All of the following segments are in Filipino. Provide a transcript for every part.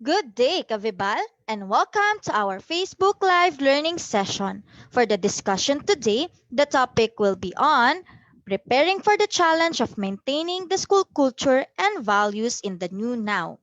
Good day, Kavibal, and welcome to our Facebook Live learning session. For the discussion today, the topic will be on preparing for the challenge of maintaining the school culture and values in the new now.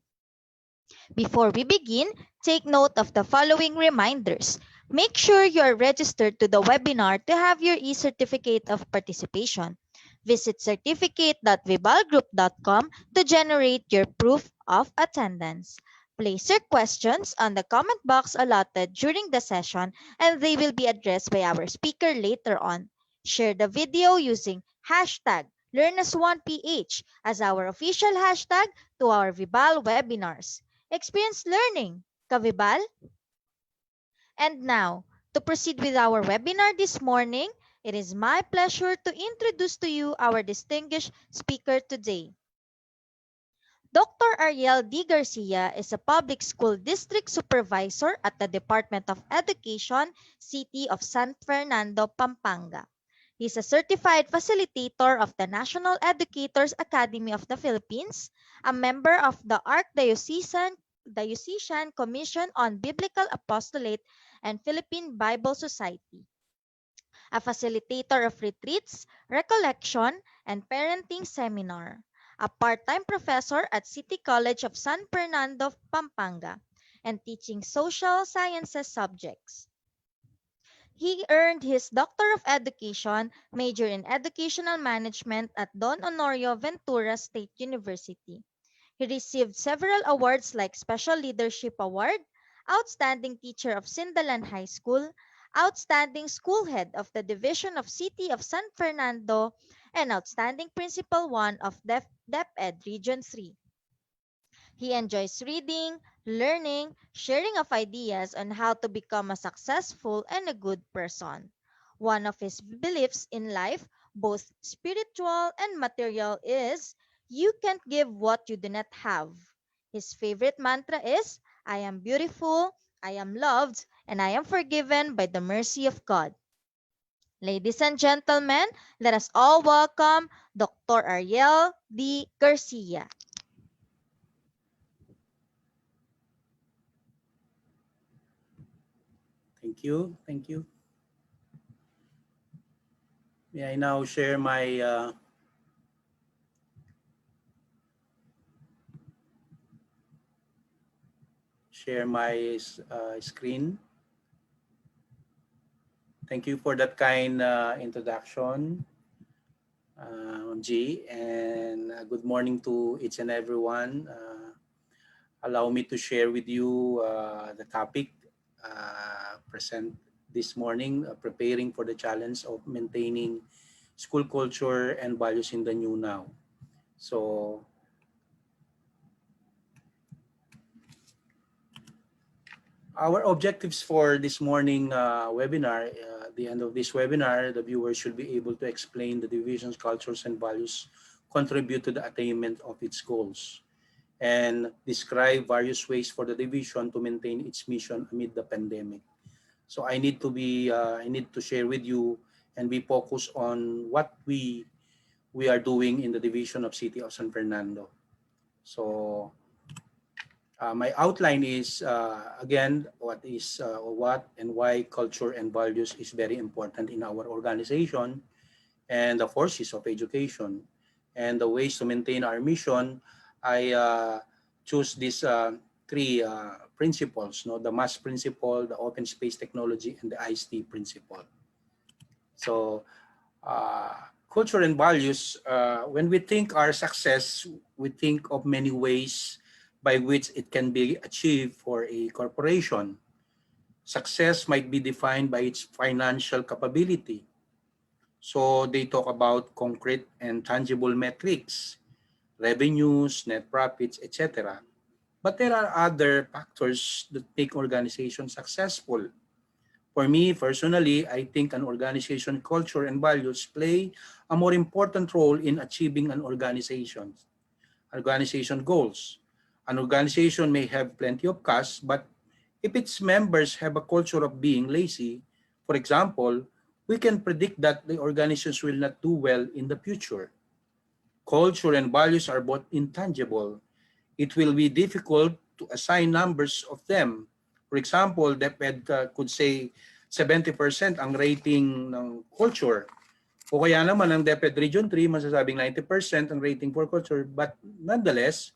Before we begin, take note of the following reminders. Make sure you are registered to the webinar to have your e-certificate of participation. Visit certificate.vibalgroup.com to generate your proof of attendance. Place your questions on the comment box allotted during the session and they will be addressed by our speaker later on. Share the video using hashtag LearnAs1PH as our official hashtag to our Vibal webinars. Experience learning, Kavibal. And now, to proceed with our webinar this morning, it is my pleasure to introduce to you our distinguished speaker today. Dr. Ariel D. Garcia is a public school district supervisor at the Department of Education, City of San Fernando, Pampanga. He is a certified facilitator of the National Educators Academy of the Philippines, a member of the Diocesan Commission on Biblical Apostolate and Philippine Bible Society, a facilitator of retreats, recollection, and parenting seminar, a part-time professor at City College of San Fernando, Pampanga, and teaching social sciences subjects. He earned his Doctor of Education, major in Educational Management at Don Honorio Ventura State University. He received several awards like Special Leadership Award, Outstanding Teacher of Sindalan High School, Outstanding School Head of the Division of City of San Fernando, and Outstanding Principal 1 of DepEd Region 3. He enjoys reading, learning, sharing of ideas on how to become a successful and a good person. One of his beliefs in life, both spiritual and material, is you can't give what you do not have. His favorite mantra is I am beautiful, I am loved, and I am forgiven by the mercy of God. Ladies and gentlemen, let us all welcome Dr. Ariel D. Garcia. Thank you. Thank you. May I now share my screen. Thank you for that kind introduction, G, and good morning to each and everyone. Allow me to share with you the topic present this morning, preparing for the challenge of maintaining school culture and values in the new now. So, our objectives for this morning webinar, at the end of this webinar, the viewers should be able to explain the division's cultures and values contribute to the attainment of its goals and describe various ways for the division to maintain its mission amid the pandemic. So I need to share with you and be focused on what we are doing in the division of City of San Fernando. So my outline is again what and why culture and values is very important in our organization and the forces of education and the ways to maintain our mission. I choose these three principles, no, the MAS principle, the open space technology, and the IST principle. So culture and values, when we think our success, we think of many ways by which it can be achieved for a corporation. Success might be defined by its financial capability. So they talk about concrete and tangible metrics, revenues, net profits, etc. But there are other factors that make organizations successful. For me, personally, I think an organization culture and values play a more important role in achieving an organization goals. An organization may have plenty of cash, but if its members have a culture of being lazy, for example, we can predict that the organizations will not do well in the future. Culture and values are both intangible. It will be difficult to assign numbers of them. For example, DepEd could say 70% ang rating ng culture. O kaya naman ang DepEd Region 3, masasabing 90% ang rating for culture. But nonetheless,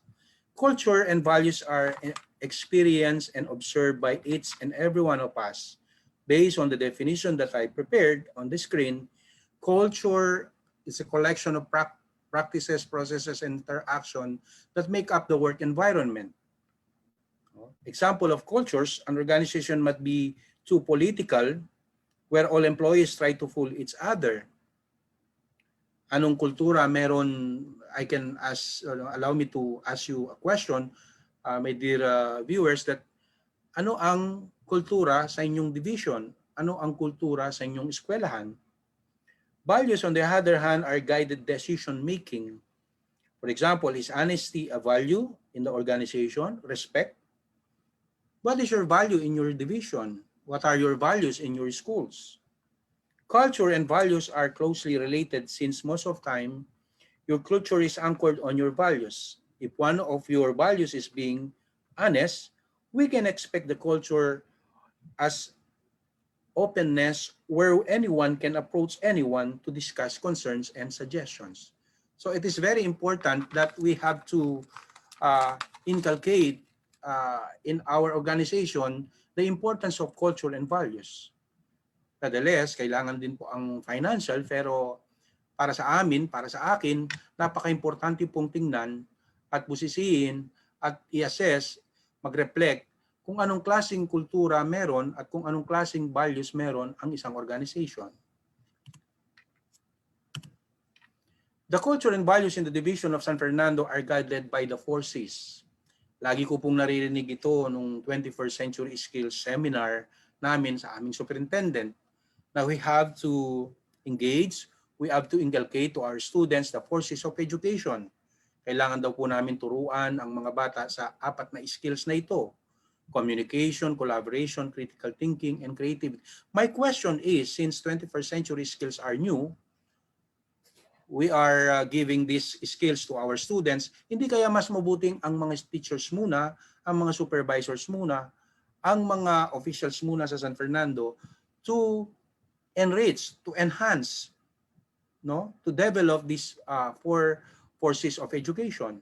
culture and values are experienced and observed by each and every one of us. Based on the definition that I prepared on the screen, culture is a collection of practices, processes, and interaction that make up the work environment. Example of cultures, an organization might be too political, where all employees try to fool each other. Anong kultura meron? I can ask, allow me to ask you a question, my dear viewers, that ano ang kultura sa inyong division? Ano ang kultura sa inyong eskwelahan? Values, on the other hand, are guided decision making. For example, is honesty a value in the organization? Respect? What is your value in your division? What are your values in your schools? Culture and values are closely related since most of the time, your culture is anchored on your values. If one of your values is being honest, we can expect the culture as openness where anyone can approach anyone to discuss concerns and suggestions. So it is very important that we have to inculcate in our organization the importance of culture and values. Nonetheless, kailangan din po ang financial, pero para sa amin, para sa akin, napaka-importante pong tingnan at busisiin at i-assess, mag-reflect kung anong klaseng kultura meron at kung anong klaseng values meron ang isang organization. The culture and values in the division of San Fernando are guided by the 4Cs. Lagi ko pong naririnig ito nung 21st Century Skills Seminar namin sa aming superintendent. Now we have to engage, we have to inculcate to our students the 4Cs of education. Kailangan daw po namin turuan ang mga bata sa 4 na skills na ito. Communication, collaboration, critical thinking, and creativity. My question is, since 21st century skills are new, we are giving these skills to our students, hindi kaya mas mabuting ang mga teachers muna, ang mga supervisors muna, ang mga officials muna sa San Fernando to enrich, to enhance, no, to develop these 4 Cs of education.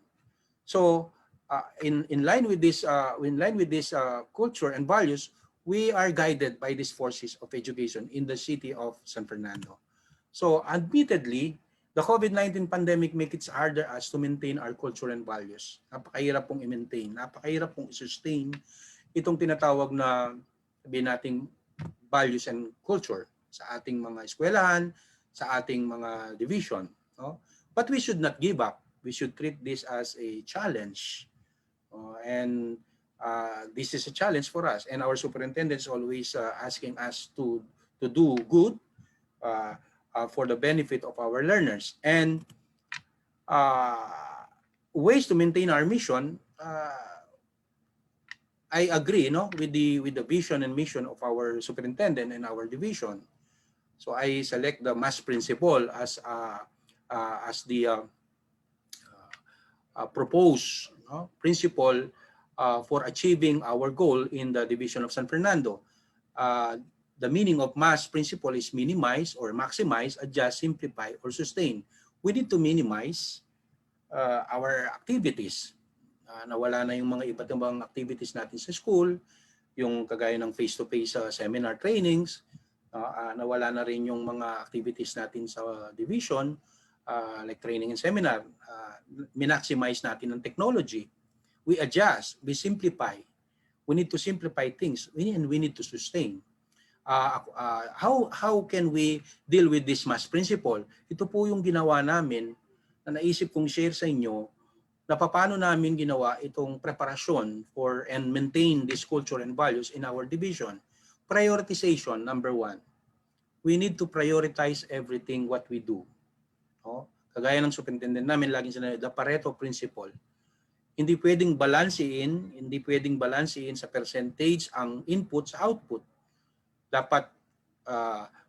So in line with this culture and values, we are guided by these 4 Cs of education in the city of San Fernando. So admittedly, the COVID-19 pandemic make it harder as to maintain our culture and values. Napakahirap pong i-maintain, napakahirap pong i-sustain itong tinatawag na sabihin nating values and culture sa ating mga eskwelahan, sa ating mga division, no? But we should not give up. We should treat this as a challenge. And this is a challenge for us. And our superintendent is always asking us to do good for the benefit of our learners. And ways to maintain our mission, I agree, no, with the vision and mission of our superintendent and our division. So I select the MAS principle as the proposed principle for achieving our goal in the division of San Fernando. The meaning of MAS principle is minimize or maximize, adjust, simplify, or sustain. We need to minimize our activities. Nawala na yung mga iba't ibang activities natin sa school, yung kagaya ng face-to-face seminar trainings, nawala na rin yung mga activities natin sa division, like training and seminar. Minaximize natin ang technology. We adjust, we simplify. We need to simplify things, and we need to sustain. How can we deal with this MAS principle? Ito po yung ginawa namin na naisip kong share sa inyo na paano namin ginawa itong preparasyon for and maintain this culture and values in our division. Prioritization, number 1. We need to prioritize everything what we do. No? Kagaya ng superintendent namin, laging sinabi, the Pareto principle. Hindi pwedeng balansein sa percentage ang input sa output. Dapat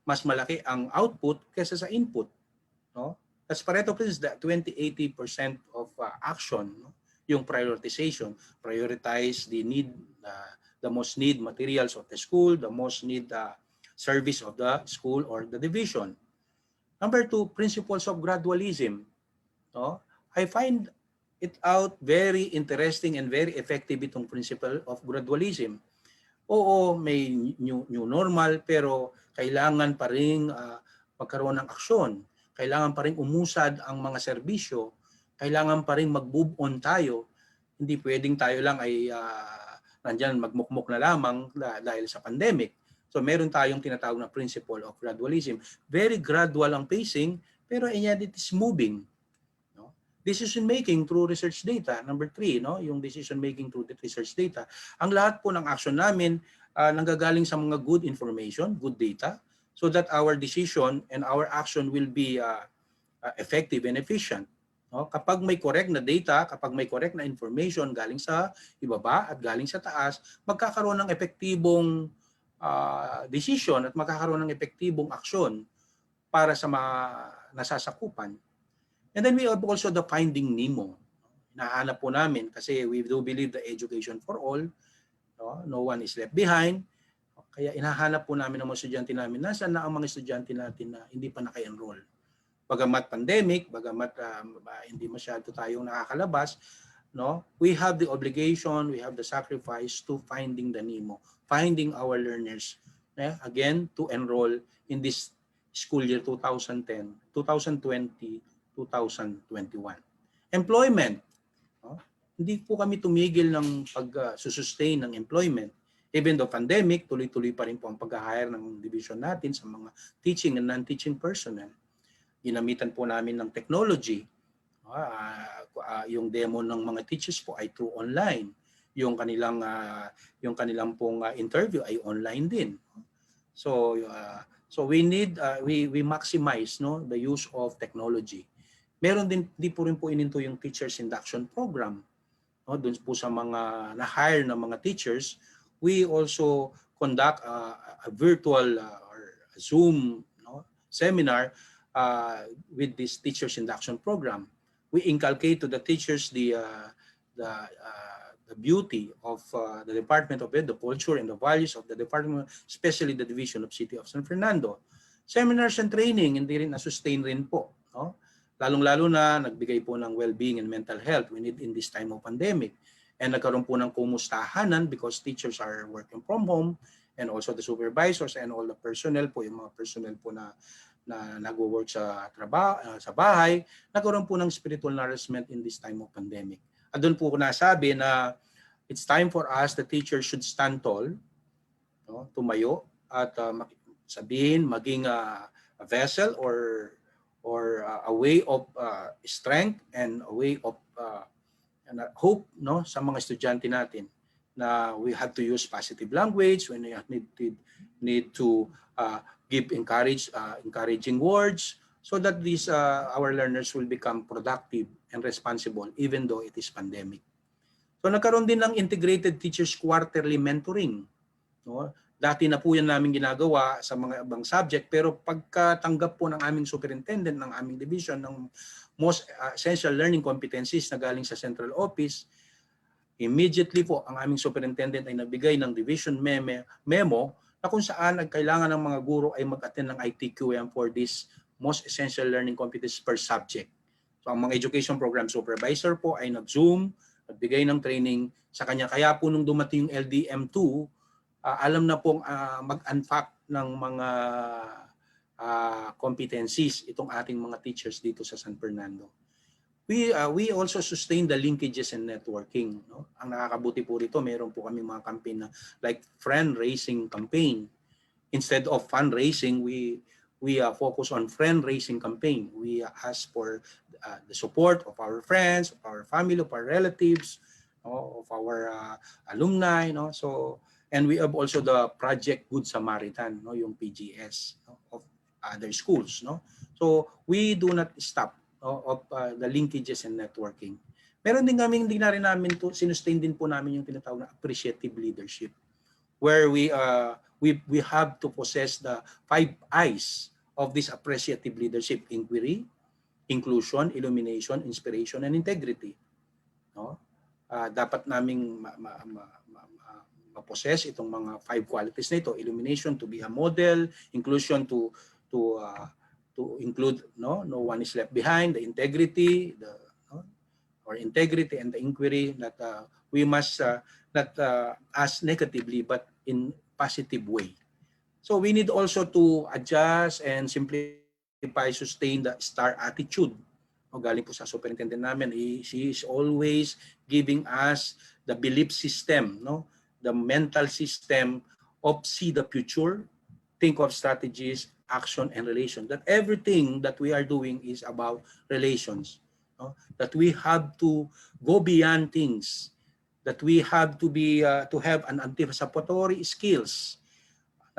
mas malaki ang output kaysa sa input. No? That's Pareto principle, 20-80% of action, no? yung prioritization. Prioritize the most need materials of the school, the most need service of the school or the division. Number two, principles of gradualism. No? I find it out very interesting and very effective itong principle of gradualism. Oo, may new normal pero kailangan pa rin magkaroon ng aksyon. Kailangan pa rin umusad ang mga serbisyo. Kailangan pa rin mag-move on tayo. Hindi pwedeng tayo lang ay nandyan magmukmuk na lamang dahil sa pandemic. So meron tayong tinatawag na principle of gradualism. Very gradual ang pacing pero yet it is moving. Decision making through research data. Number 3, no, yung decision making through the research data. Ang lahat po ng action namin nanggagaling sa mga good information, good data, so that our decision and our action will be effective and efficient. No? Kapag may correct na data, kapag may correct na information galing sa ibaba at galing sa taas, magkakaroon ng epektibong decision at magkakaroon ng epektibong aksyon para sa mga nasasakupan. And then we have also the Finding Nemo. Nahanap po namin kasi we do believe the education for all. No one is left behind. Kaya inahanap po namin ng mga estudyante namin, nasaan na ang mga estudyante natin na hindi pa naka-enroll. Bagamat pandemic, bagamat hindi masyado tayong nakakalabas, no? We have the obligation, we have the sacrifice to finding the Nemo, finding our learners, again, to enroll in this school year 2010, 2020, 2021. Employment. No? Hindi po kami tumigil ng pag-sustain ng employment. Even though pandemic, tuloy-tuloy pa rin po ang pag-hire ng division natin sa mga teaching and non-teaching personnel. Ginamitan po namin ng technology. Yung demo ng mga teachers po ay through online. Yung kanilang pong interview ay online din. So we maximize the use of technology. Meron din, di po rin po ininto yung teachers induction program. No, doon po sa mga na-hire na mga teachers, we also conduct a virtual or a Zoom seminar with this teachers induction program. We inculcate to the teachers the beauty of the Department of Ed, the culture and the values of the department, especially the Division of City of San Fernando. Seminars and training, hindi rin na-sustain rin po. No? Lalong-lalo na nagbigay po ng well-being and mental health we need in this time of pandemic. And nagkaroon po ng kumustahanan because teachers are working from home and also the supervisors and all the personnel po, yung mga personnel po na nagwo-work sa sa bahay, nagkaroon po ng spiritual nourishment in this time of pandemic. At doon po nasabi na it's time for us, the teachers should stand tall, tumayo at sabihin, maging a vessel or a way of strength and a way of hope sa mga estudyante natin na we have to use positive language when we need to give encouraging words so that these our learners will become productive and responsible even though it is pandemic. So nagkaroon din ng integrated teachers quarterly mentoring. No? Dati na po yan namin ginagawa sa mga ibang subject pero pagkatanggap po ng aming superintendent ng aming division ng most essential learning competencies na galing sa central office, immediately po ang aming superintendent ay nabigay ng division memo na kung saan ang kailangan ng mga guro ay mag-attend ng ITQM for this most essential learning competencies per subject. So ang mga education program supervisor po ay nag-Zoom, nagbigay ng training sa kanya. Kaya po nung dumating yung LDM2, alam na pong mag-unpack ng mga competencies itong ating mga teachers dito sa San Fernando. We also sustain the linkages and networking. No? Ang nakakabuti po rito, meron po kami mga campaign na like friend-raising campaign. Instead of fundraising, we focus on friend-raising campaign. We ask for the support of our friends, of our family, of our relatives, of our alumni. So, and we have also the Project Good Samaritan, yung PGS of other schools. So we do not stop of the linkages and networking. Meron din kami, hindi na rin namin to, sinustain din po namin yung tinatawag na appreciative leadership where we have to possess the 5 I's of this appreciative leadership: inquiry, inclusion, illumination, inspiration, and integrity. No? dapat naming ma-possess itong mga 5 qualities na ito: illumination to be a model, inclusion to uh, to include no one is left behind, the integrity, the or integrity and the inquiry, that we must not ask negatively but in positive way. So we need also to adjust and simplify, sustain the star attitude. Galing po sa superintendent namin, she is always giving us the belief system, the mental system of see the future, think of strategies, action, and relation. That everything that we are doing is about relations. That we have to go beyond things. That we have to be to have an anticipatory skills.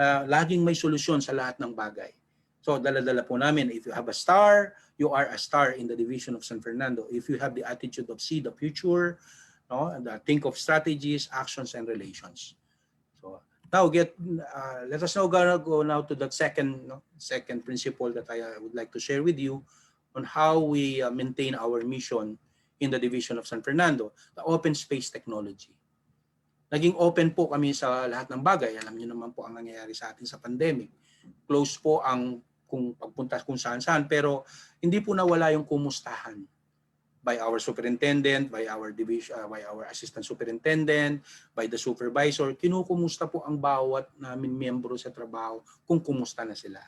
Laging may solusyon sa lahat ng bagay. So dala-dala po namin, if you have a star, you are a star in the division of San Fernando. If you have the attitude of see the future, and think of strategies, actions, and relations. So now let us now go now to the second principle that I would like to share with you on how we maintain our mission in the division of San Fernando, the open space technology. Naging open po kami sa lahat ng bagay. Alam niyo naman po ang nangyayari sa atin sa pandemic. Close po ang kung pagpunta kung saan-saan, pero hindi po nawala yung kumustahan by our superintendent, by our division, by our assistant superintendent, by the supervisor. Kinukumusta po ang bawat namin miyembro sa trabaho kung kumusta na sila.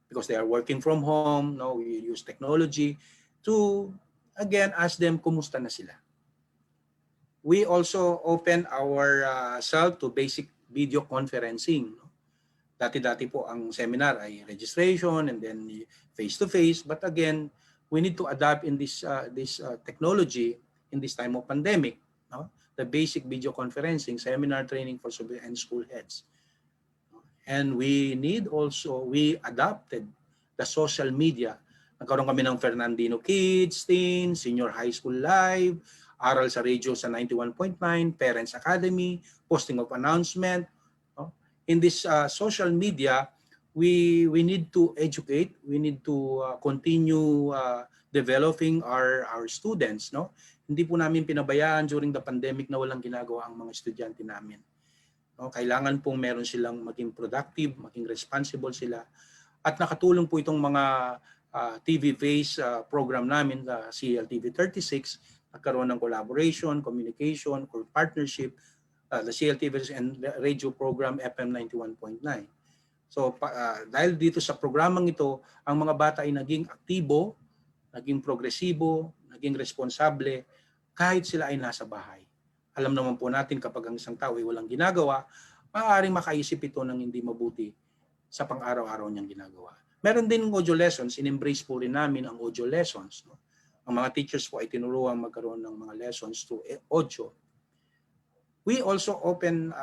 Because they are working from home, we use technology to again ask them kumusta na sila. We also open our self to basic video conferencing. Dati-dati po ang seminar ay registration and then face-to-face. But again, we need to adapt in this technology in this time of pandemic. The basic video conferencing, seminar training for and school heads. And we adapted the social media. Nagkaroon kami ng Fernandino Kids, Teens, Senior High School Live, Aral sa Radio sa 91.9, Parents Academy, posting of announcement. In this social media, we need to educate, we need to continue developing our students. Hindi po namin pinabayaan during the pandemic na walang ginagawa ang mga estudyante namin. Kailangan pong meron silang maging productive, maging responsible sila. At nakatulong po itong mga TV-based program namin, the CLTV 36, nagkaroon ng collaboration, communication, or partnership, the CLTV and radio program FM 91.9. So dahil dito sa programang ito, ang mga bata ay naging aktibo, naging progresibo, naging responsable, kahit sila ay nasa bahay. Alam naman po natin kapag ang isang tao ay walang ginagawa, maaaring makaisip ito ng hindi mabuti sa pang-araw-araw niyang ginagawa. Meron din audio lessons, in-embrace po rin namin ang audio lessons. Ang mga teachers po ay tinuruan magkaroon ng mga lessons to audio. We also open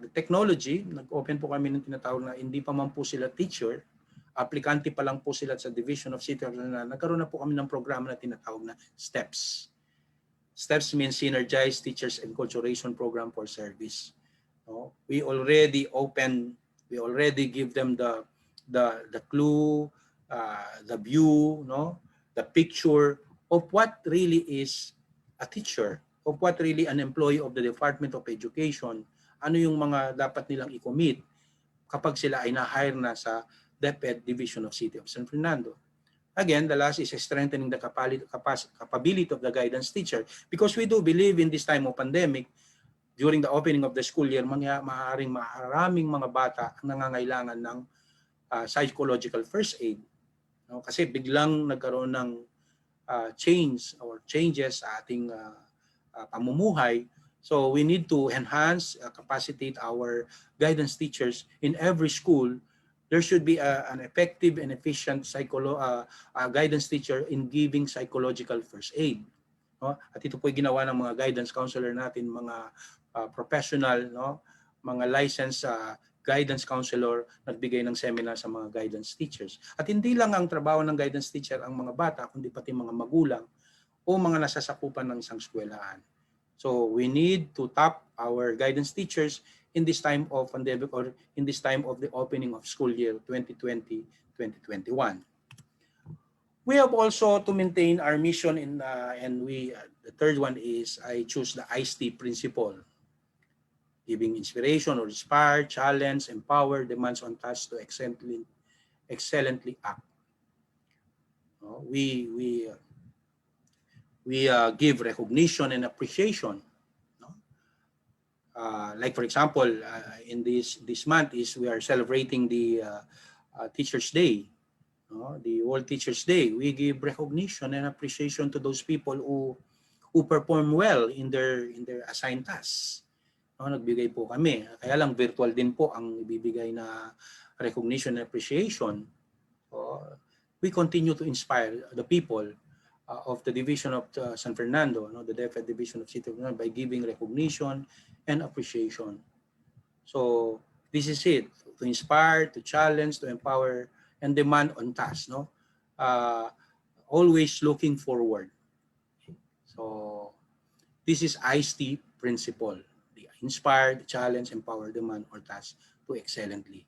the technology. Nag-open po kami ng tinatawag na hindi pa man po sila teacher, aplikante pa lang po sila sa Division of City. Nagkaroon na po kami ng programa na tinatawag na STEPS. STEPS means Synergized Teachers Enculturation Program for Service. We already give them the clue, the view, the picture of what really is a teacher, of what really an employee of the Department of Education, ano yung mga dapat nilang i-commit kapag sila ay na-hire na sa DepEd Division of City of San Fernando. Again, the last is strengthening the capability of the guidance teacher, because we do believe in this time of pandemic, during the opening of the school year, maraming mga bata ang nangangailangan ng psychological first aid. Kasi biglang nagkaroon ng changes sa ating pamumuhay. So we need to enhance, capacitate our guidance teachers in every school. There should be an effective and efficient guidance teacher in giving psychological first aid. At ito po ginawa ng mga guidance counselor natin, mga professional, mga licensed guidance counselor, nagbigay ng seminar sa mga guidance teachers. At hindi lang ang trabaho ng guidance teacher ang mga bata, kundi pati mga magulang o mga nasasakupan ng isang eskwelahan. So we need to tap our guidance teachers in this time of pandemic, or in this time of the opening of school year 2020-2021. We have also to maintain our mission and we The third one is I choose the ICE principle, giving inspiration or inspire, challenge, empower, demands on task to excellently act. No? We give recognition and appreciation. No? Like for example, in this month is we are celebrating the Teachers Day. No? The World Teachers Day. We give recognition and appreciation to those people who perform well in their assigned tasks. No, nagbigay po kami. Kaya lang virtual din po ang ibibigay na recognition and appreciation. So, we continue to inspire the people of the division of San Fernando, no, the DepEd division of City of Fernando, by giving recognition and appreciation. So this is it: to inspire, to challenge, to empower, and demand on task. No, uh, always looking forward. So this is ICE principle: the inspire, the challenge, empower, demand, or task to excellently.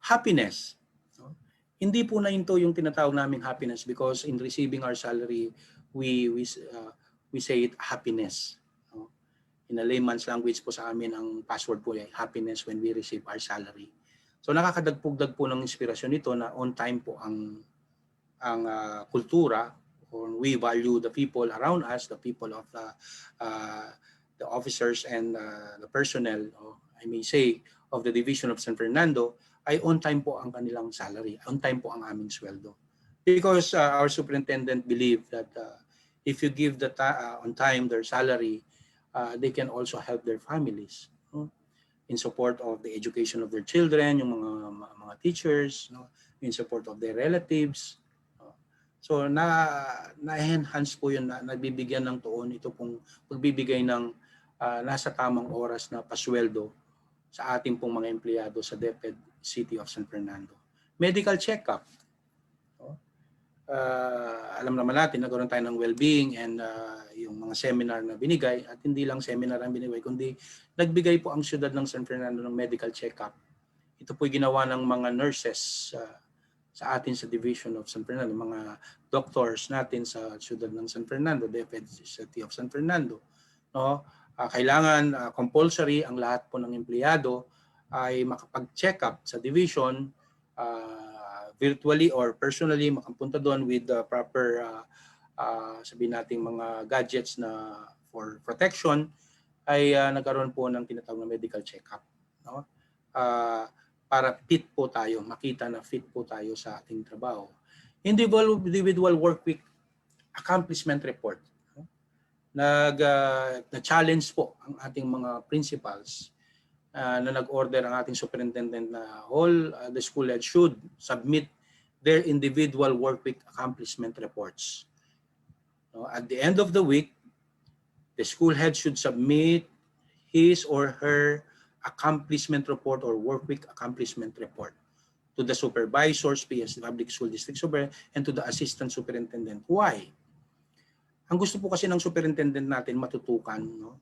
Happiness. No? Hindi po na ito yung tinatawag naming happiness because in receiving our salary, we we uh, we say it happiness. No? In a layman's language po sa amin, ang password po ay happiness when we receive our salary. So nakakadagpugdag po ng inspirasyon nito na on time po ang kultura, or we value the people around us, the people of the officers and the personnel, I may say, of the Division of San Fernando, ay on time po ang kanilang salary, on time po ang aming sweldo. Because our superintendent believe that if you give on time their salary, they can also help their families, no? In support of the education of their children, yung mga teachers, no? In support of their relatives. So na-enhance po yun, nagbibigyan ng tuon ito pong pagbibigay ng nasa tamang oras na pasweldo sa ating pong mga empleyado sa DepEd City of San Fernando. Medical check-up. Alam naman natin, nagkaroon tayo ng well-being and yung mga seminar na binigay, at hindi lang seminar ang binigay, kundi nagbigay po ang siyudad ng San Fernando ng medical check-up. Ito po ginawa ng mga nurses sa atin sa Division of San Fernando, mga doctors natin sa siyudad ng San Fernando, DepEd City of San Fernando. No? Kailangan compulsory ang lahat po ng empleyado ay makapag-check up sa division, virtually or personally, makapunta doon with the proper sabihin nating mga gadgets na for protection, ay nagkaroon po ng tinatawag na medical check-up. No? Para fit po tayo, makita na fit po tayo sa ating trabaho. Individual work week accomplishment report. Na-challenge po ang ating mga principals na nag-order ang ating superintendent na all the school heads should submit their individual work week accomplishment reports. At the end of the week, the school head should submit his or her accomplishment report or work week accomplishment report to the supervisors, PS Public School District Superintendent, and to the assistant superintendent. Why? Ang gusto po kasi ng superintendent natin matutukan, no?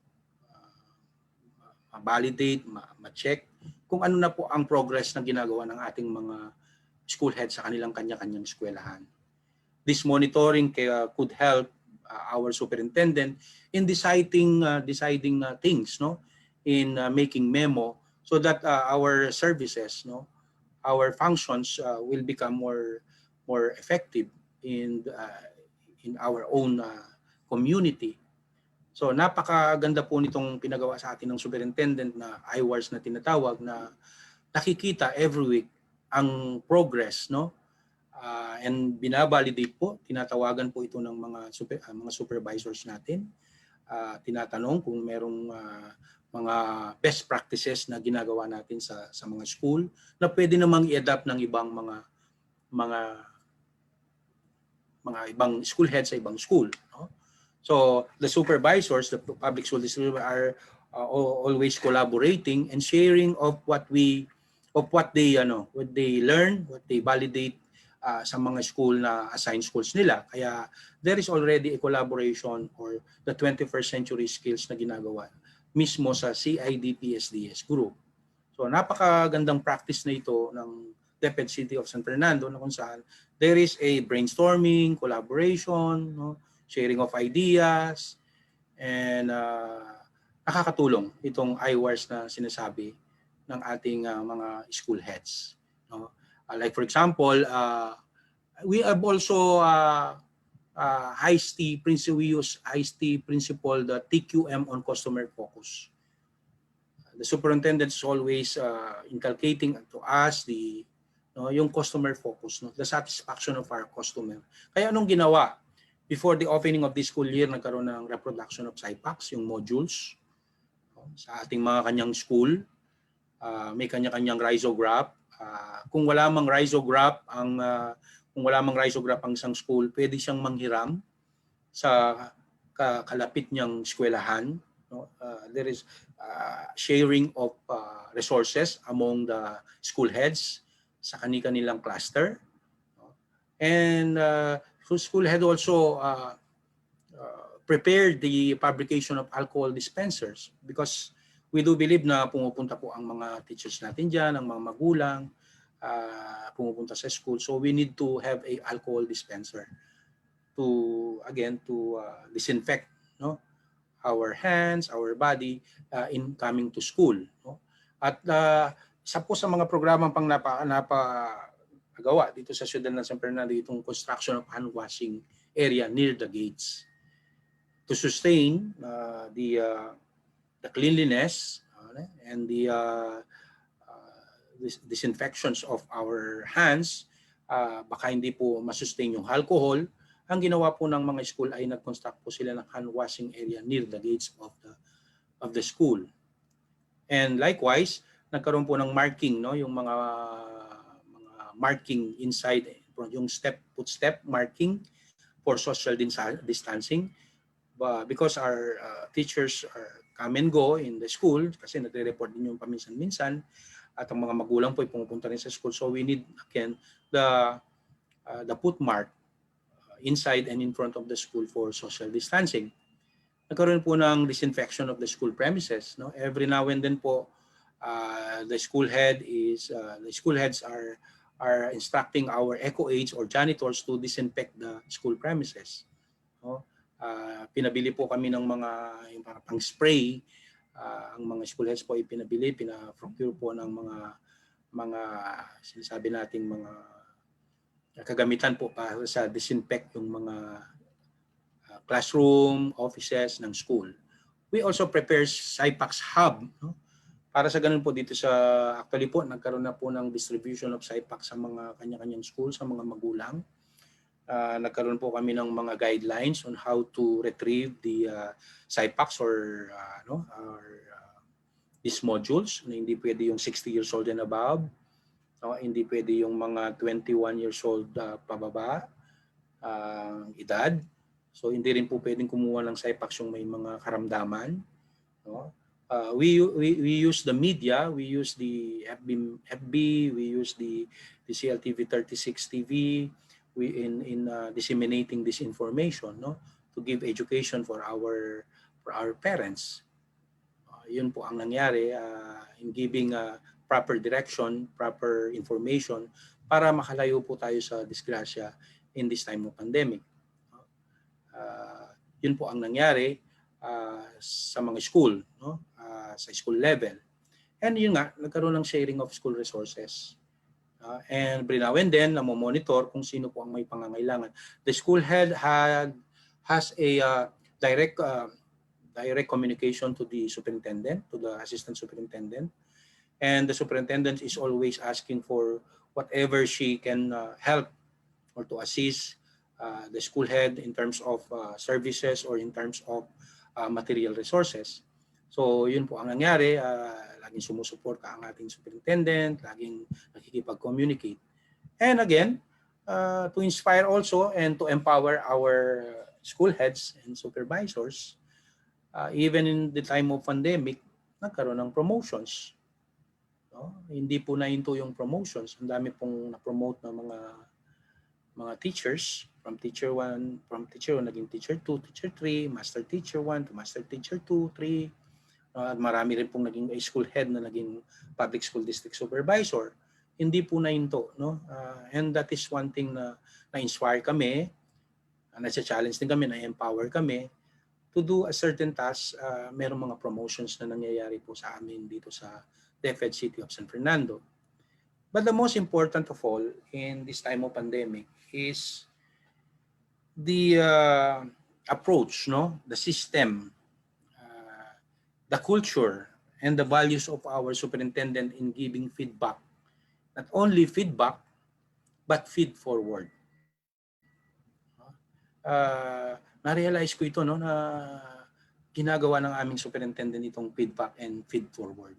Ma-validate, ma-check kung ano na po ang progress na ginagawa ng ating mga school heads sa kanilang kanya-kanyang eskwelahan. This monitoring could help our superintendent in deciding things, no, in making memo, so that our services, no, our functions will become more effective in our own community. So napakaganda po nitong pinagawa sa atin ng superintendent na IWARS na tinatawag, na nakikita every week ang progress, no? And binabalidate po, tinatawagan po ito ng mga supervisors natin. Tinatanong kung merong mga best practices na ginagawa natin sa mga school na pwede namang i-adapt ng ibang mga ibang school heads sa ibang school, no? So the supervisors, the public school districts are always collaborating and sharing of what they learn, what they validate sa mga school na assigned schools nila. Kaya there is already a collaboration or the 21st century skills na ginagawa mismo sa CIDPSDS group. So napakagandang practice na ito ng DepEd City of San Fernando, na kung saan there is a brainstorming, collaboration, no, sharing of ideas, And nakakatulong itong iWars na sinasabi ng ating mga school heads. No? Like for example, we have also we use IST principle, the TQM on customer focus. The superintendent is always inculcating to us yung customer focus, no? The satisfaction of our customer. Kaya anong ginawa? Before the opening of the school year, nagkaroon ng reproduction of SIPACs, yung modules, no? Sa ating mga kanyang school. May kanya-kanyang risograph. Kung wala mang risograph ang isang school, pwede siyang manghiram sa kalapit niyang eskwelahan. No? There is sharing of resources among the school heads sa kanilang cluster. No? And school head also prepared the fabrication of alcohol dispensers because we do believe na pumupunta po ang mga teachers natin dyan, ang mga magulang, pumupunta sa school. So we need to have a alcohol dispenser to disinfect, no, our hands, our body in coming to school, no? At isa po sa mga programang pang napagawa dito sa Ciudad ng San Fernando, itong construction of hand washing area near the gates to sustain the cleanliness and the disinfections of our hands. Baka hindi po masustain yung alcohol. Ang ginawa po ng mga school ay nag-construct po sila ng hand washing area near the gates of the school. And likewise, nagkaroon po ng marking, no, yung mga marking inside, yung footstep marking for social distancing. Because our teachers come and go in the school, kasi nagre-report din yung paminsan-minsan, at ang mga magulang po ay pumupunta rin sa school. So we need, again, the footmark inside and in front of the school for social distancing. Nagkaroon po ng disinfection of the school premises. No? Every now and then po, the school heads are instructing our eco aides or janitors to disinfect the school premises. No? Pinabili po kami ng mga pang spray. Ang mga school heads po ay pina-procure po ng mga sinasabi nating mga kagamitan po para sa disinfect yung mga classroom, offices ng school. We also prepare SIPACs hub, no? Para sa ganun po dito actually po, nagkaroon na po ng distribution of SIPACs sa mga kanya-kanyang school, sa mga magulang. Nagkaroon po kami ng mga guidelines on how to retrieve the SIPACs or these modules. Hindi pwede yung 60 years old and above. Hindi pwede yung mga 21 years old pababa edad. So hindi rin po pwedeng kumuha ng SIPACs yung may mga karamdaman. No? We use the media, we use the FB, we use the CLTV 36 TV, in disseminating this information, no, to give education for our parents. Yun po ang nangyari in giving proper direction, proper information para makalayo po tayo sa disgrasya in this time of pandemic. Yun po ang nangyari sa mga school, no, sa school level. And yun nga, nagkaroon ng sharing of school resources. And every now and then, namomonitor kung sino po ang may pangangailangan. The school head has a direct communication to the superintendent, to the assistant superintendent. And the superintendent is always asking for whatever she can help or to assist the school head in terms of services or in terms of material resources. So yun po ang nangyari. Laging sumusuporta ang ating superintendent, laging nakikipag-communicate. And again, to inspire also and to empower our school heads and supervisors, even in the time of pandemic, nagkaroon ng promotions. No? Hindi po nahinto yung promotions. Ang dami pong na-promote ng mga teachers from teacher 1, naging teacher 2, teacher 3, master teacher 1 to master teacher 2, 3. Marami rin pong naging school head na naging public school district supervisor. Hindi po nahinto, no? And that is one thing na na-inspire kami, na-challenge din kami, na-empower kami to do a certain task, merong mga promotions na nangyayari po sa amin dito sa DepEd City of San Fernando. But the most important of all in this time of pandemic is the approach, no, the system, uh, the culture, and the values of our superintendent in giving feedback. Not only feedback, but feed forward. Na-realize ko ito, no, na ginagawa ng aming superintendent itong feedback and feed forward.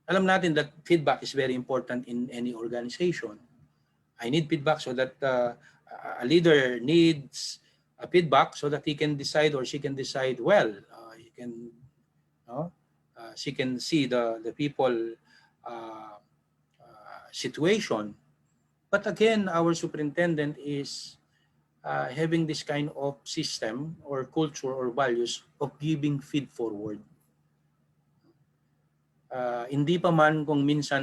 Alam natin that feedback is very important in any organization. I need feedback so that a leader needs a feedback so that he can decide or she can decide well. He can, no, she can see the people uh, situation. But again, our superintendent is having this kind of system or culture or values of giving feed forward. Hindi pa man kung minsan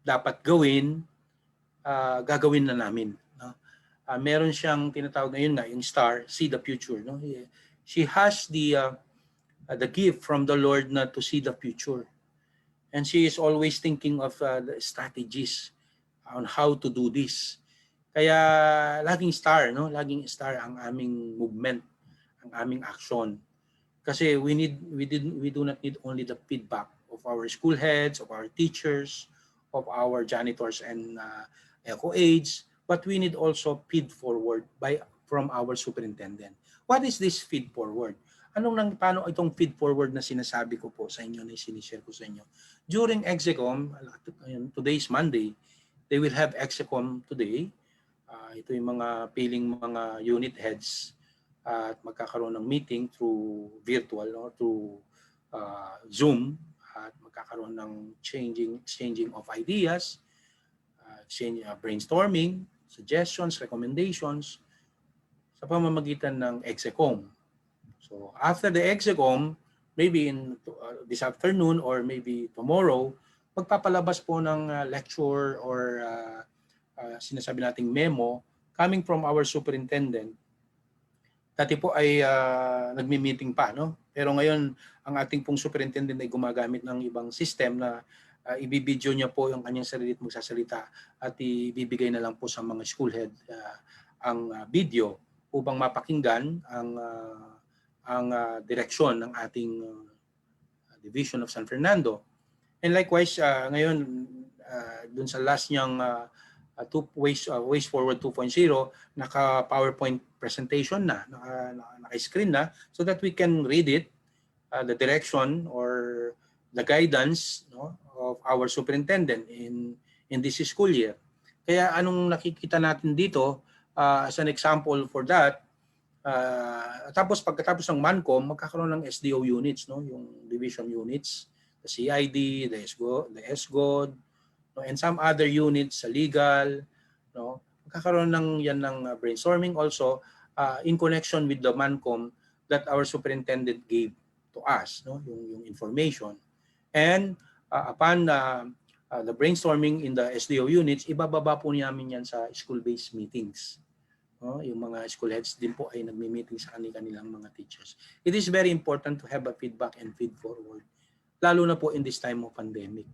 dapat gawin, gagawin na namin. No? Meron siyang tinatawag ngayon nga, yung star, see the future. No? She has the gift from the Lord na to see the future. And she is always thinking of the strategies on how to do this. Kaya laging star, no? Laging star ang aming movement, ang aming action. Kasi we do not need only the feedback of our school heads, of our teachers, of our janitors and eco aides, but we need also feed forward from our superintendent. What is this feed forward? Paano itong feed forward na sinasabi ko po sa inyo, na sinishare ko sa inyo? During Execom, today's Monday, they will have Execom today. Ito yung mga piling mga unit heads at magkakaroon ng meeting through virtual, no, through Zoom, at magkakaroon ng exchanging of ideas, brainstorming, suggestions, recommendations sa pamamagitan ng Execom. So after the Execom, maybe in this afternoon or maybe tomorrow, magpapalabas po ng lecture or sinasabi nating memo coming from our superintendent. Dati po ay nagmi-meeting pa, no? Pero ngayon ang ating pong superintendent ay gumagamit ng ibang system na ibibideo niya po yung kanyang sarili at magsasalita at ibibigay na lang po sa mga school head ang video upang mapakinggan ang direksyon ng ating division of San Fernando. And likewise, ngayon dun sa last niyang Ways Forward 2.0, naka-PowerPoint presentation na, naka-screen na, so that we can read it, the direction or the guidance, no, of our superintendent in this school year. Kaya anong nakikita natin dito, as an example for that, tapos pagkatapos ng MANCOM, magkakaroon ng SDO units, no, yung division units, the CID, the SGOD, no, and some other units sa legal, no, magkakaroon ng brainstorming also in connection with the MANCOM that our superintendent gave to us, no, yung information. And upon the brainstorming in the SDO units, ibababa po namin yan sa school-based meetings. No, yung mga school heads din po ay nagmi-meeting sa kanilang mga teachers. It is very important to have a feedback and feed forward, lalo na po in this time of pandemic.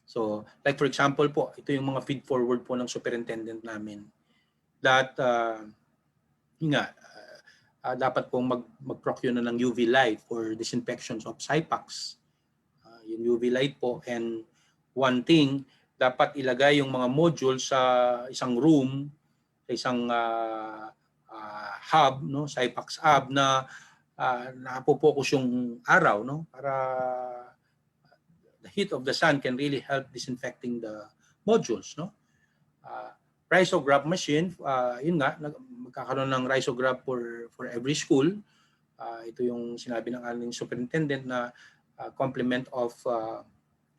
So, like for example po, ito yung mga feed forward po ng superintendent namin that dapat pong mag-procure na ng UV light for disinfections of SIPACs. Yung UV light po, and one thing, dapat ilagay yung mga modules sa isang room, sa isang hub, no, SIPACs hub na napopokus yung araw, no, para the heat of the sun can really help disinfecting the modules, no? Rhizograph machine, yun nga, magkakaroon ng rhizograph for every school. Ito yung sinabi ng aming superintendent na complement of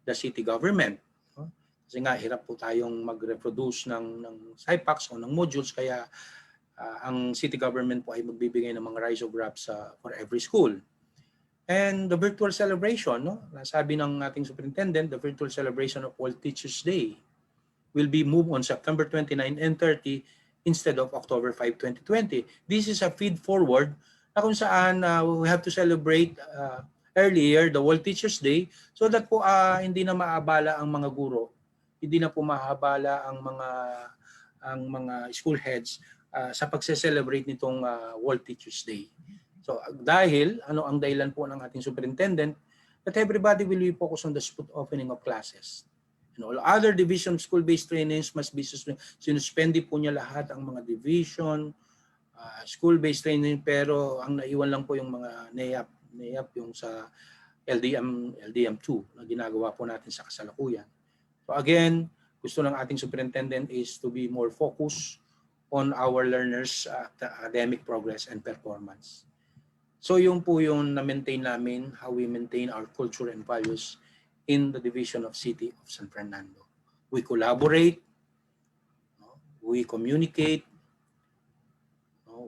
the city government. No? Kasi nga, hirap po tayong mag-reproduce ng SIPACs o ng modules, kaya ang city government po ay magbibigay ng mga rhizographs for every school. And the virtual celebration, no? Sabi ng ating superintendent, the virtual celebration of World Teachers Day will be moved on September 29 and 30 instead of October 5, 2020. This is a feed forward na kung saan we have to celebrate earlier the World Teachers Day so that po hindi na maabala ang mga guro, hindi na po mahabala ang mga school heads sa pagse-celebrate nitong World Teachers Day. So dahil ano ang dahilan po ng ating superintendent that everybody will be focused on the smooth opening of classes. And all other division school-based trainings must be sinuspende po niya lahat ang mga division, school-based training, pero ang naiwan lang po yung mga NEAP yung sa LDM2 na ginagawa po natin sa kasalukuyan. So again, gusto ng ating superintendent is to be more focused on our learners' academic progress and performance. So yung po yung na-maintain namin, how we maintain our culture and values in the division of City of San Fernando. We collaborate, we communicate,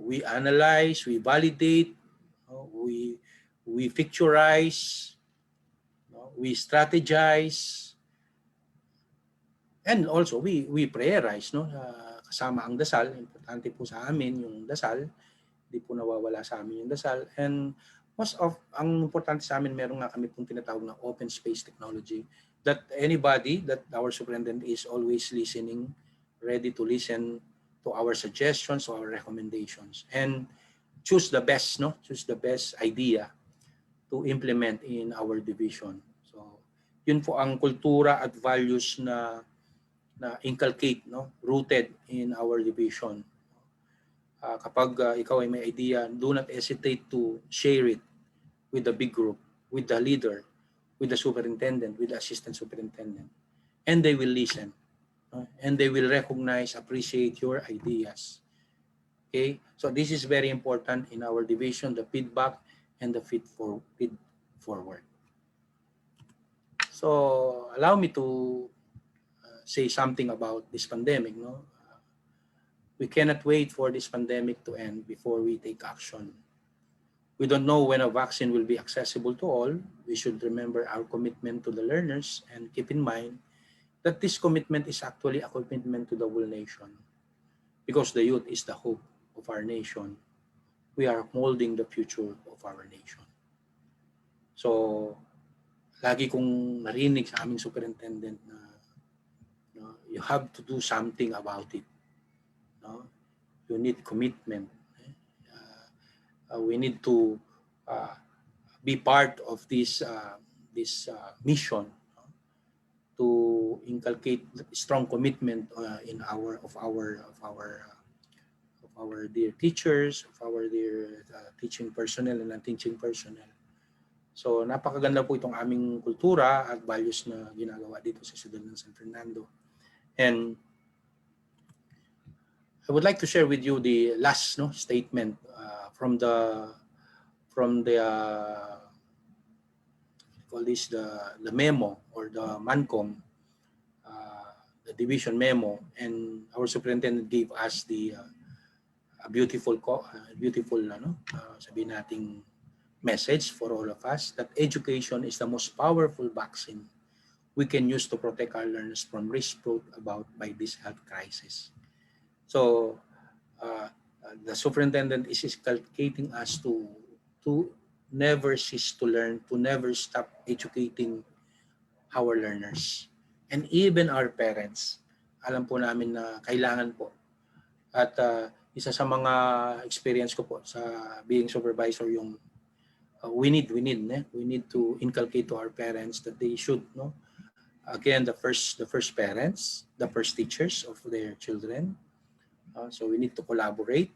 we analyze, we validate, we picturize, we strategize, and also we prayerize, kasama ang dasal. Importante po sa amin yung dasal, hindi po nawawala sa amin yung dasal. And ang importante sa amin, meron nga kami pong tinatawag na open space technology that anybody, that our superintendent is always listening, ready to listen to our suggestions, to our recommendations, and choose the best idea to implement in our division. So, yun po ang kultura at values na inculcate, rooted in our division. Kapag ikaw ay may idea, do not hesitate to share it with the big group, with the leader, with the superintendent, with the assistant superintendent. And they will listen. And they will recognize, appreciate your ideas. Okay? So this is very important in our division, the feedback and the feed forward. So allow me to say something about this pandemic. We cannot wait for this pandemic to end before we take action. We don't know when a vaccine will be accessible to all. We should remember our commitment to the learners and keep in mind that this commitment is actually a commitment to the whole nation. Because the youth is the hope of our nation. We are molding the future of our nation. So, lagi kong narinig sa aming superintendent na you have to do something about it. You need commitment. We need to be part of this mission to inculcate strong commitment in our dear teachers, of our dear teaching personnel and non-teaching personnel. So napakaganda po itong aming kultura at values na ginagawa dito sa Ciudad ng San Fernando. And I would like to share with you the last statement from the call this the memo or the MANCOM, the division memo, and our superintendent gave us the beautiful sabihin nating message for all of us that education is the most powerful vaccine we can use to protect our learners from risk brought about by this health crisis. So the superintendent is inculcating us to never cease to learn, to never stop educating our learners. And even our parents, alam po namin na kailangan po. At isa sa mga experience ko po sa being supervisor yung we need to inculcate to our parents that they should again the first parents, the first teachers of their children. So we need to collaborate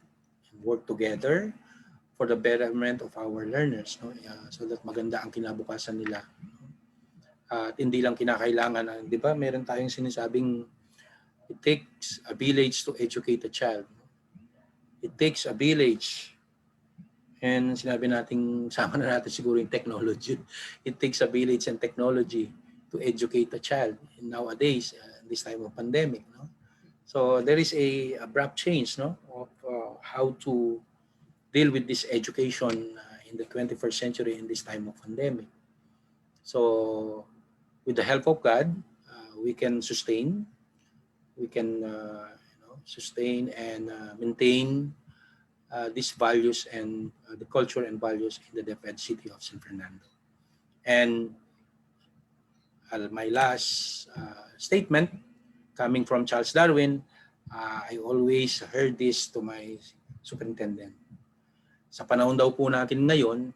and work together for the betterment of our learners, so that maganda ang kinabukasan nila. At hindi lang kinakailangan, di ba, meron tayong sinasabing it takes a village to educate a child. It takes a village. And sinabi natin, sama na natin siguro yung technology. It takes a village and technology to educate a child. And nowadays, this time of pandemic, So there is a abrupt change of how to deal with this education in the 21st century in this time of pandemic. So with the help of God, we can sustain and maintain these values and the culture and values in the DepEd City of San Fernando. And my last statement coming from Charles Darwin, I always heard this to my superintendent. Sa panahon daw po natin ngayon,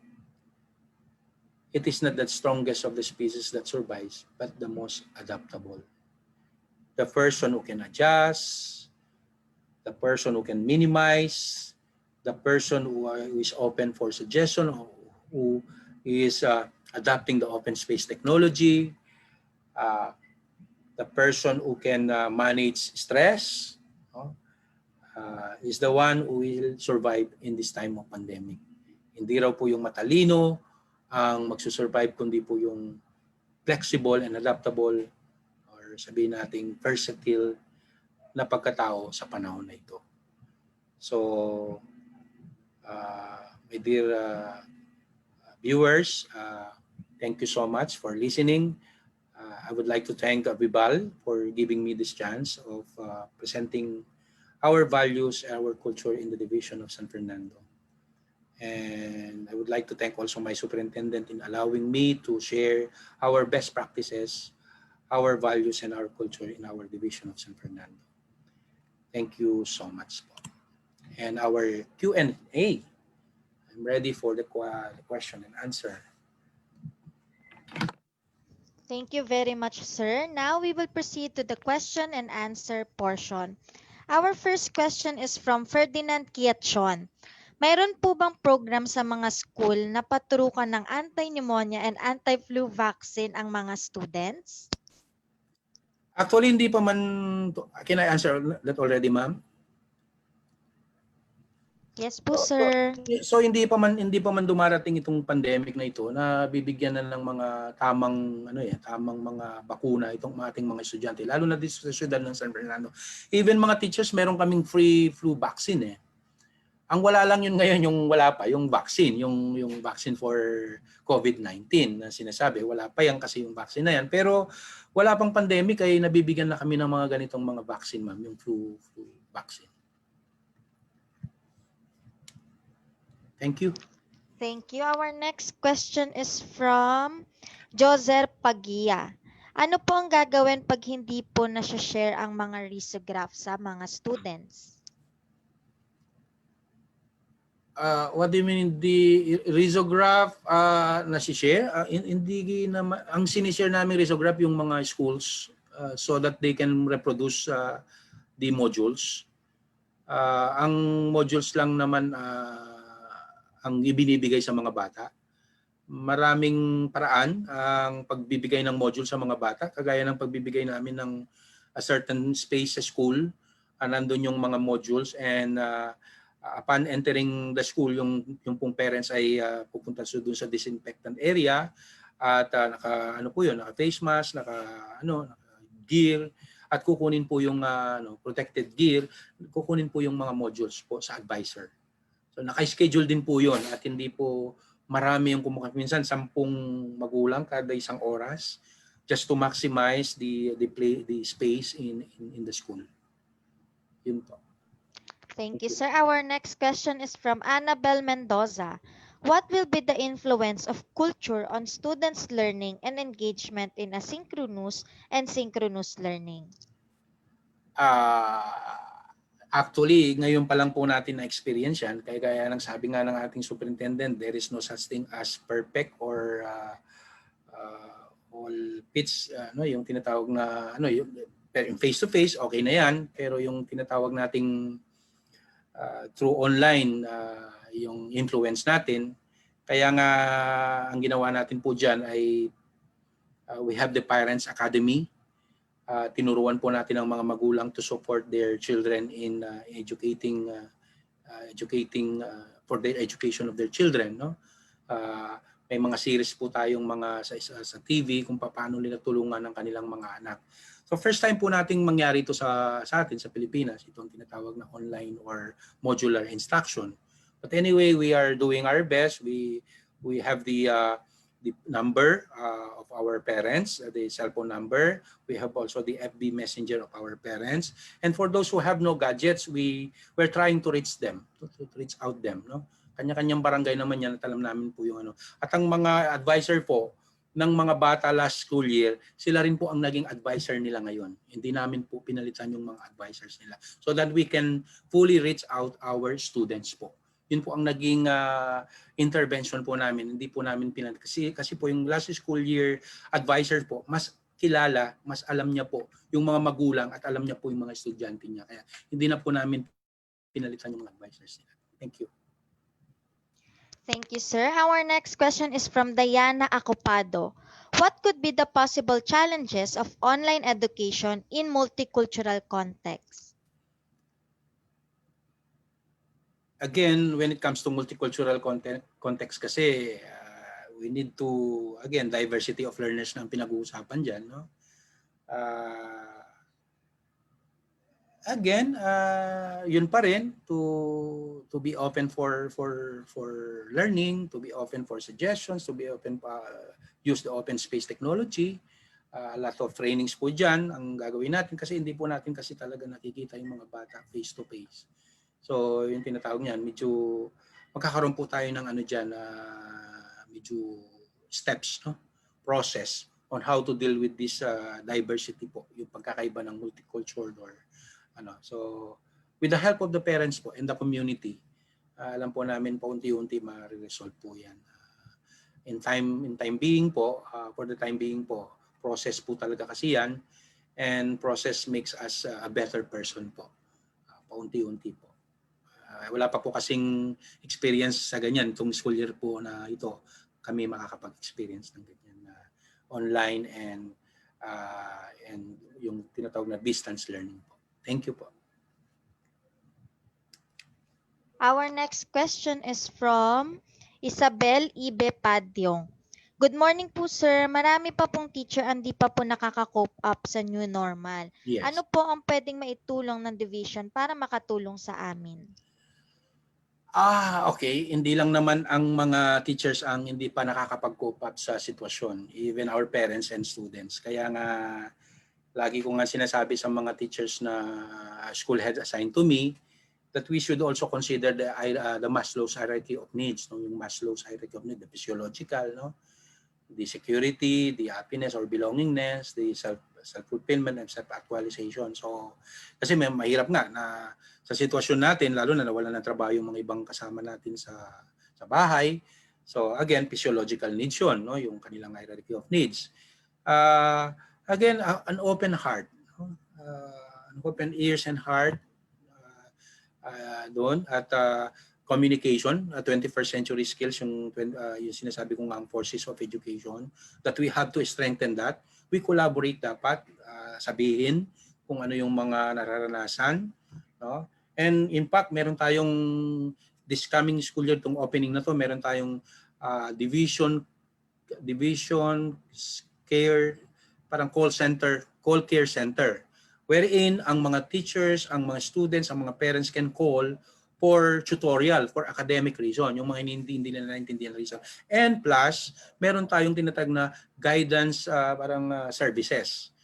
it is not the strongest of the species that survives, but the most adaptable. The person who can adjust, the person who can minimize, the person who is open for suggestion, who is adapting the open space technology, uh, the person who can manage stress, is the one who will survive in this time of pandemic. Hindi raw po yung matalino ang magsusurvive, kundi po yung flexible and adaptable, or sabihin nating versatile na pagkatao sa panahon na ito. So, my dear viewers, thank you so much for listening. I would like to thank Vibal for giving me this chance of presenting our values, our culture in the division of San Fernando. And I would like to thank also my superintendent in allowing me to share our best practices, our values, and our culture in our division of San Fernando. Thank you so much. And our Q&A. I'm ready for the question and answer. Thank you very much, sir. Now we will proceed to the question and answer portion. Our first question is from Ferdinand Kiatchon. Mayroon po bang program sa mga school na paturukan ng anti-pneumonia and anti-flu vaccine ang mga students? Actually, hindi pa man, can I answer that already, ma'am? Yes po, sir. So hindi pa man dumarating itong pandemic na ito na bibigyan na ng mga tamang mga bakuna itong ating mga estudyante, lalo na dito sa siyudad ng San Fernando. Even mga teachers, meron kaming free flu vaccine eh. Ang wala lang yun ngayon, yung wala pa yung vaccine, yung vaccine for COVID-19 na sinasabi, wala pa yan kasi yung vaccine na yan. Pero wala pang pandemic ay nabibigyan na kami ng mga ganitong mga vaccine, ma'am, yung flu vaccine. Thank you. Thank you. Our next question is from Joser Pagia. Ano po ang gagawin pag hindi po na-share ang mga risograph sa mga students? What do you mean the risograph na-share? Hindi naman, ang sinishare namin risograph yung mga schools so that they can reproduce the modules. Ang modules lang naman ang ibinibigay sa mga bata. Maraming paraan ang pagbibigay ng module sa mga bata, kagaya ng pagbibigay namin ng a certain space sa school. Nandun yung mga modules, and upon entering the school, yung pong parents ay pupunta doon sa disinfectant area at naka face mask, naka gear, at kukunin po yung protected gear, kukunin po yung mga modules po sa advisor. So naka-schedule din po 'yon, at hindi po marami yung kumukuha. Minsan 10 magulang kada isang oras, just to maximize the space in the school. Yun po. Thank you, sir. Our next question is from Annabel Mendoza. What will be the influence of culture on students' learning and engagement in asynchronous and synchronous learning? Actually, ngayon pa lang po natin na-experience yan. Kaya ng sabi nga ng ating superintendent, there is no such thing as perfect or all pitch, yung tinatawag na, yung face-to-face, okay na yan. Pero yung tinatawag nating through online, yung influence natin, kaya nga ang ginawa natin po dyan ay we have the Parents Academy. Tinuruan po natin ang mga magulang to support their children in educating for their education of their children, no? May mga series po tayong mga sa TV kung paano nila tulungan ang kanilang mga anak. So first time po nating mangyari ito sa atin sa Pilipinas, itong tinatawag na online or modular instruction. But anyway, we are doing our best. We have the the number of our parents, the cell phone number. We have also the FB Messenger of our parents. And for those who have no gadgets, we're trying to reach them, to reach out them. No? Kanya-kanyang barangay naman yan at alam namin po yung ano. At ang mga advisor po ng mga bata last school year, sila rin po ang naging advisor nila ngayon. Hindi namin po pinalitan yung mga advisors nila. So that we can fully reach out our students po. Yun po ang naging intervention po namin. Hindi po namin kasi po yung last school year advisor po, mas kilala, mas alam niya po yung mga magulang at alam niya po yung mga estudyante niya. Kaya hindi na po namin pinalitan yung mga advisors nila. Thank you. Thank you, sir. Our next question is from Diana Acopado. What could be the possible challenges of online education in multicultural context? Again, when it comes to multicultural context kasi, we need to, again, diversity of learners na ang pinag-uusapan dyan. No? Again, yun pa rin, to be open for learning, to be open for suggestions, to be open use the open space technology. A lot of trainings po dyan ang gagawin natin kasi hindi po natin kasi talaga nakikita yung mga bata face to face. So yung tinatawag niyan, medyo magkakaroon po tayo ng ano dyan, medyo steps, no? Process on how to deal with this diversity po, yung pagkakaiba ng multicultural or ano. So with the help of the parents po and the community, alam po namin paunti-unti ma-resolve po yan. In time being po, for the time being po, process po talaga kasi yan, and process makes us a better person po. Paunti-unti po. Wala pa po kasing experience sa ganyan itong school year po na ito kami makakapag-experience ng ganyan na online and yung tinatawag na distance learning po. Thank you po. Our next question is from Isabel Ibe Padyong. Good morning po, sir. Marami pa pong teacher ang di pa po nakaka-cope up sa new normal. Yes. Ano po ang pwedeng maitulong ng division para makatulong sa amin? Okay. Hindi lang naman ang mga teachers ang hindi pa nakakapag-cope up sa sitwasyon. Even our parents and students. Kaya nga, lagi ko nga sinasabi sa mga teachers na school heads assigned to me that we should also consider the Maslow's hierarchy of needs. No? Yung Maslow's hierarchy of needs, the physiological, no? The security, the happiness or belongingness, the self-fulfillment and self-actualization. So, kasi may mahirap nga na sa sitwasyon natin, lalo na nawalan ng trabaho yung mga ibang kasama natin sa bahay. So, again, physiological needs yun, no? Yung kanilang hierarchy of needs. Again, an open heart, no? An open ears and heart doon at communication, 21st century skills, yung sinasabi ko nga ang forces of education, that we have to strengthen that. We collaborate dapat, sabihin kung ano yung mga nararanasan. No? And in fact, meron tayong, this coming school year, itong opening na to, meron tayong division care, parang call care center, wherein ang mga teachers, ang mga students, ang mga parents can call for tutorial, for academic reason, yung mga hindi nila naintindihan reason. And plus, meron tayong tinatag na guidance services.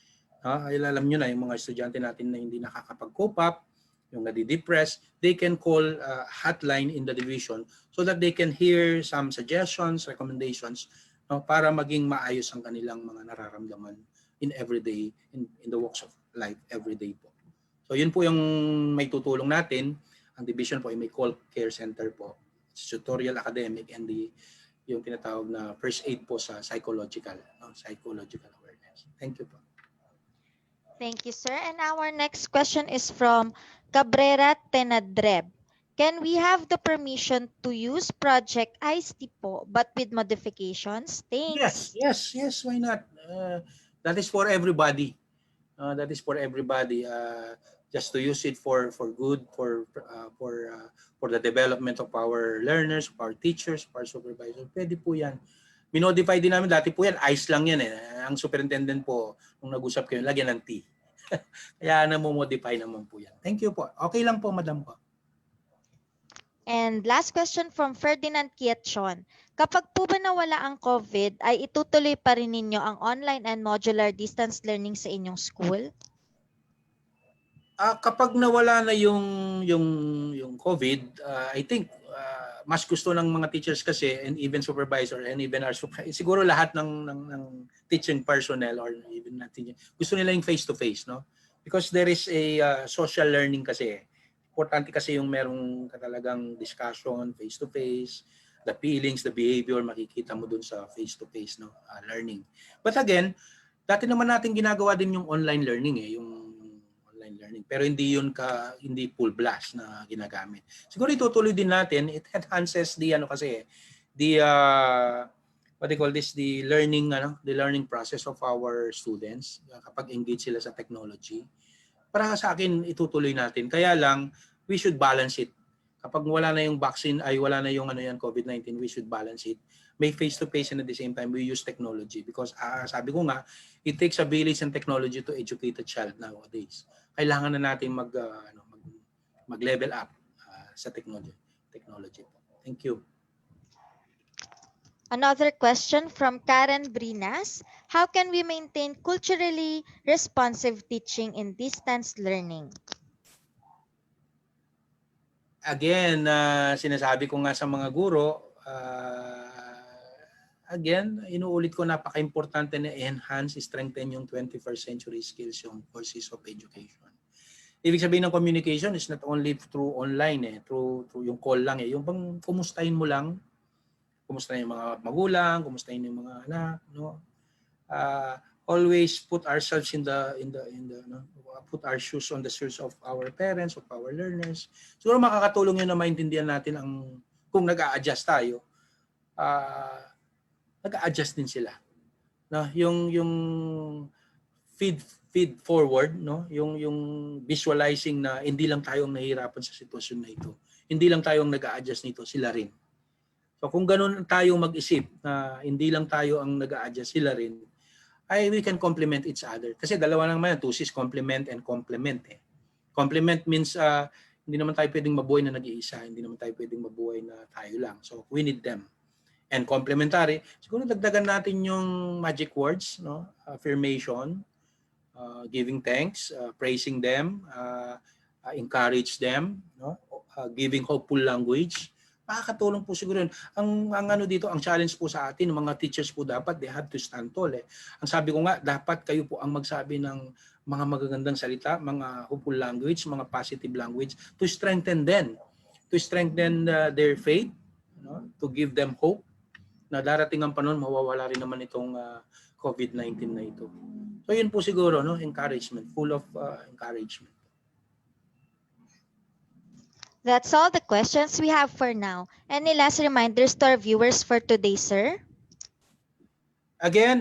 Alam nyo na, yung mga estudyante natin na hindi nakakapag-cope up, yung nadi-depress, they can call hotline in the division so that they can hear some suggestions, recommendations, no, para maging maayos ang kanilang mga nararamdaman in everyday, in the walks of life everyday po. So yun po yung may tutulong natin. Ang division po ay may call care center po, tutorial academic, and yung tinatawag na first aid po sa psychological awareness. Thank you po. Thank you, sir. And our next question is from Cabrera Tenadreb. Can we have the permission to use Project ICE po but with modifications? Thanks. Yes, why not? That is for everybody. Just to use it for good, for the development of our learners, of our teachers, of our supervisors. Pwede po yan. Minodify din namin, dati po yan, ice lang yan eh. Ang superintendent po, nung nag-usap kayo, lagyan ng tea. Kaya namomodify naman po yan. Thank you po. Okay lang po, madam po. And last question from Ferdinand Kietchon. Kapag po ba nawala ang COVID, ay itutuloy pa rin ninyo ang online and modular distance learning sa inyong school? Kapag nawala na yung yung COVID, I think mas gusto ng mga teachers kasi and even supervisor and even our siguro lahat ng teaching personnel or even natin gusto nila yung face to face, no? Because there is a social learning kasi. Importante kasi yung merong talagang discussion face to face, the feelings, the behavior makikita mo dun sa face to face, no, learning. But again, dati naman natin ginagawa din yung online learning yung online learning. Pero hindi full blast na ginagamit. Siguro itutuloy din natin, it enhances the the what they call this, the learning process of our students kapag engage sila sa technology. Para sa akin itutuloy natin. Kaya lang we should balance it. Kapag wala na yung vaccine ay wala na yung COVID-19, we should balance it. May face to face and at the same time we use technology because sabi ko nga it takes a village and technology to educate a child nowadays. Kailangan na natin mag-level up sa technology. Thank you. Another question from Karen Brinas. How can we maintain culturally responsive teaching in distance learning? Again, sinasabi ko nga sa mga guro, again, inuulit ko napaka-importante na enhance, strengthen yung 21st century skills, yung courses of education. Ibig sabihin ng communication is not only through online through yung call lang yung bang kumustahin mo lang, kumustahin yung mga magulang, kumustahin yung mga anak, no? Always put ourselves in the no? Put our shoes on the shoes of our parents, of our learners. Siguro makakatulong yun na maintindihan natin kung nag-a-adjust tayo, nag-a-adjust din sila. No, yung feed forward, no, yung visualizing na hindi lang tayo ang nahihirapan sa sitwasyon na ito, hindi lang tayo ang nag-a-adjust nito, sila rin. So kung ganun tayo mag-isip na hindi lang tayo ang nag-a-adjust, sila rin, ay we can complement each other. Kasi dalawa naman yan, two C's, complement and complement. Complement means hindi naman tayo pwedeng mabuhay na nag-iisa, hindi naman tayo pwedeng mabuhay na tayo lang. So we need them. And complementary, siguro dagdagan natin yung magic words, no? Affirmation, giving thanks, praising them, encourage them, no? Giving hopeful language. Makakatulong po siguro yun. Ang ano dito, ang challenge po sa atin, ng mga teachers po dapat, they have to stand tall. Ang sabi ko nga, dapat kayo po ang magsabi ng mga magagandang salita, mga hopeful language, mga positive language, to strengthen them, to strengthen their faith, no? To give them hope, na darating ang panahon, mawawala rin naman itong COVID-19 na ito. So yun po siguro, no? Encouragement, full of encouragement. That's all the questions we have for now. Any last reminders to our viewers for today, sir? Again,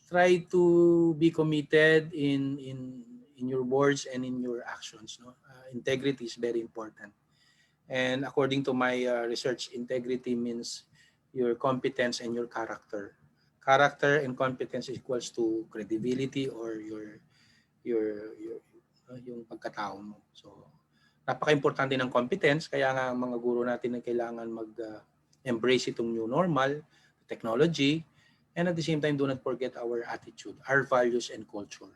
try to be committed in your words and in your actions. No? Integrity is very important. And according to my research, integrity means your competence and your character. Character and competence equals to credibility or yung pagkatao mo. So, napaka-importante ng competence, kaya nga ang mga guro natin na kailangan mag-embrace itong new normal, technology, and at the same time, do not forget our attitude, our values and culture.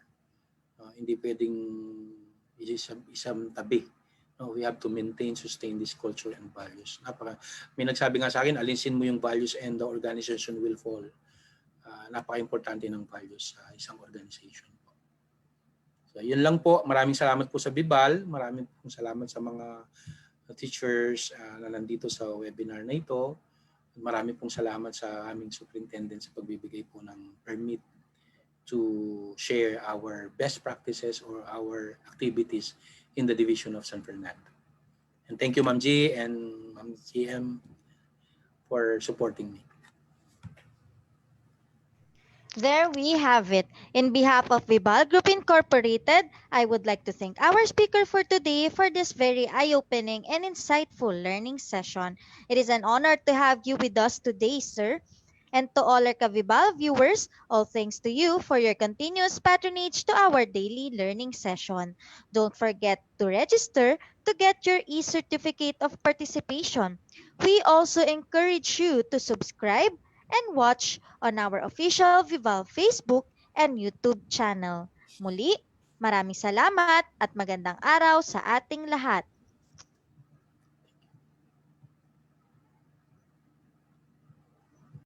Hindi pwedeng isang tabi. No, we have to maintain, sustain this culture and values. May nagsabi nga sa akin, alinsin mo yung values and the organization will fall. Napaka-importante ng values sa isang organization. So, yun lang po. Maraming salamat po sa Bibal. Maraming salamat sa mga teachers na nandito sa webinar na ito. Maraming pong salamat sa aming superintendent sa pagbibigay po ng permit to share our best practices or our activities in the Division of San Fernando. And thank you, Ma'am G and Ma'am GM for supporting me. There we have it. In behalf of Vibal Group Incorporated, I would like to thank our speaker for today for this very eye-opening and insightful learning session. It is an honor to have you with us today, sir. And to all our Kavibal viewers, all thanks to you for your continuous patronage to our daily learning session. Don't forget to register to get your e-certificate of participation. We also encourage you to subscribe and watch on our official Vival Facebook and YouTube channel. Muli, maraming salamat at magandang araw sa ating lahat.